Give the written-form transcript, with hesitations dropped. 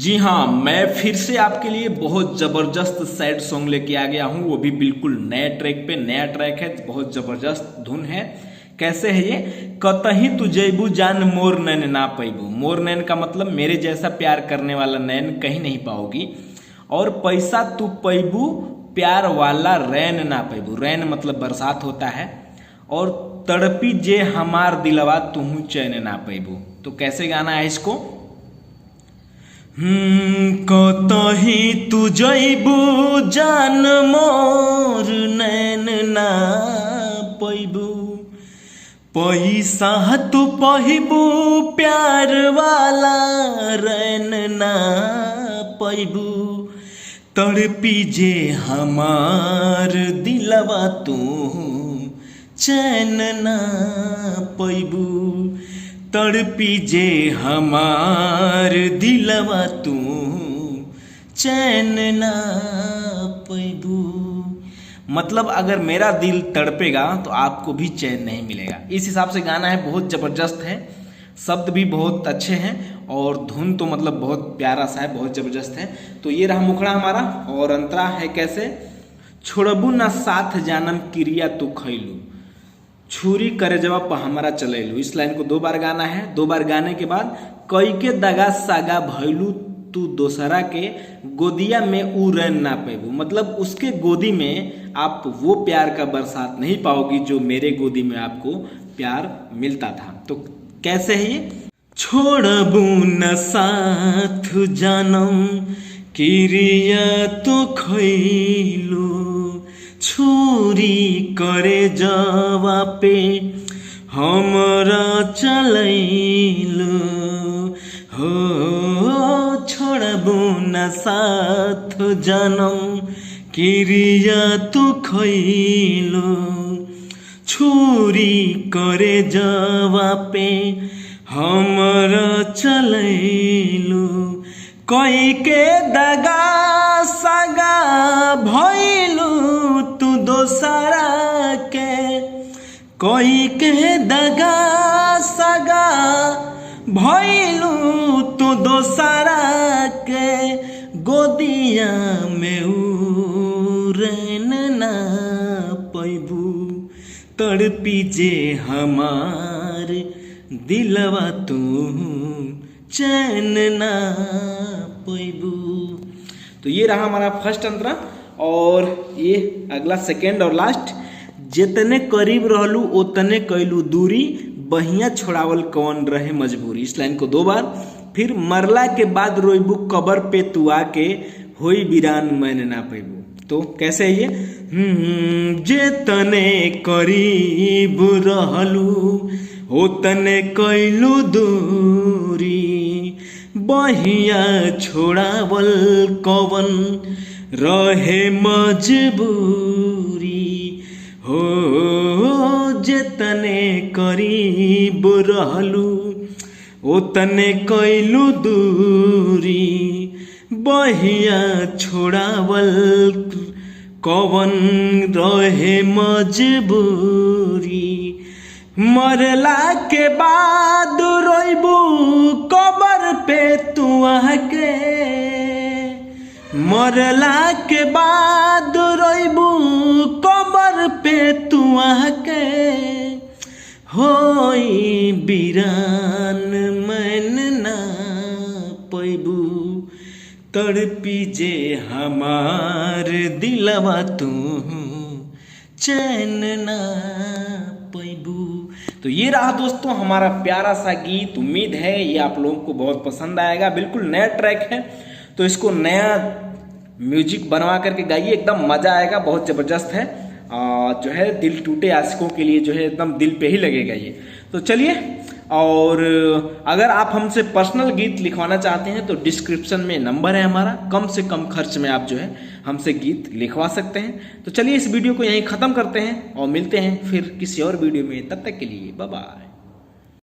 जी हाँ, मैं फिर से आपके लिए बहुत जबरदस्त सैड सॉन्ग लेके आ गया हूँ, वो भी बिल्कुल नए ट्रैक पे। नया ट्रैक है, बहुत जबरदस्त धुन है। कैसे है ये? कतही तू जैबू जान मोर नैन ना पैबू। मोर नैन का मतलब मेरे जैसा प्यार करने वाला नैन कहीं नहीं पाओगी। और पैसा तू पैबू प्यार वाला रैन ना पैबू। रैन मतलब बरसात होता है। और तड़पी जे हमार दिलवा तुहू चैन ना पैबू। तो कैसे गाना है इसको? कतही तू जैबू जान मोर नैन ना पैबू। पैसा तू पैबू प्यार वाला रैन ना पैबू। तड़पी जे हमार दिलवा तू चैन ना पैबू। तड़पी जे हमार दिलवा तू चैन ना पैबू। मतलब अगर मेरा दिल तड़पेगा तो आपको भी चैन नहीं मिलेगा। इस हिसाब से गाना है, बहुत जबरदस्त है। शब्द भी बहुत अच्छे हैं और धुन तो मतलब बहुत प्यारा सा है, बहुत जबरदस्त है। तो ये रहा मुखड़ा हमारा। और अंतरा है कैसे? छोड़बू ना साथ जानम क्रिया तू खैलू। छुरी करे जवाब हमारा चलेलू। इस लाइन को 2 बार गाना है। 2 बार गाने के बाद कई के दगा सागा भैलू तू दोसरा के गोदिया में ऊ रैन ना पैबू। मतलब उसके गोदी में आप वो प्यार का बरसात नहीं पाओगी जो मेरे गोदी में आपको प्यार मिलता था। तो कैसे है ये? छोड़बू न साथ जानम क्रिया तो खैलू। छुरी करे जवा पे हमरा चलैलू। हो छोड़बू न साथ जानम क्रिया तू खैलू। छुरी करे जवा पे हमरा चलैलू। कई के दगा सगा भैलू तू दोसरा के। कोई के दगा सगा भैलू तू दोसरा के गोदिया में ऊ रैन ना पैबू। तड़पी जे हमार दिलवा तू चैन ना पैबू। तो ये रहा हमारा फर्स्ट अंतरा। और ये अगला सेकेंड और लास्ट। जितने करीब रहलू उतने कैलू दूरी, बहिया छोड़ावल कौन रहे मजबूरी। इस लाइन को 2 बार। फिर मरला के बाद रोइबू कबर पे तू आके होई बिरान मैन ना पैबू। तो कैसे है ये? जितने करीब रहलू उतने कैलू दूरी, बहिया छोड़ावल कौन रहे मजबूरी। हो जितने करीब रहलू उतने कैलू दूरी, बहिया छोड़ावल कौन रहे मजबूरी। मरला के बाद रोइबू कबर पे तू आके। मरला के बाद रोइबू कबर पे तू आके होई बिरान मैन ना पैबू। तड़पी जे हमार दिलवा तू चैन ना पैबू। तो ये रहा दोस्तों हमारा प्यारा सा गीत। उम्मीद है ये आप लोगों को बहुत पसंद आएगा। बिल्कुल नया ट्रैक है तो इसको नया म्यूजिक बनवा करके गाइए, एकदम मजा आएगा। बहुत जबरदस्त है। जो है दिल टूटे आशिकों के लिए जो है एकदम दिल पे ही लगेगा ये। तो चलिए, और अगर आप हमसे पर्सनल गीत लिखवाना चाहते हैं तो डिस्क्रिप्शन में नंबर है हमारा। कम से कम खर्च में आप जो है हमसे गीत लिखवा सकते हैं। तो चलिए इस वीडियो को यहीं ख़त्म करते हैं और मिलते हैं फिर किसी और वीडियो में। तब तक के लिए बाय बाय।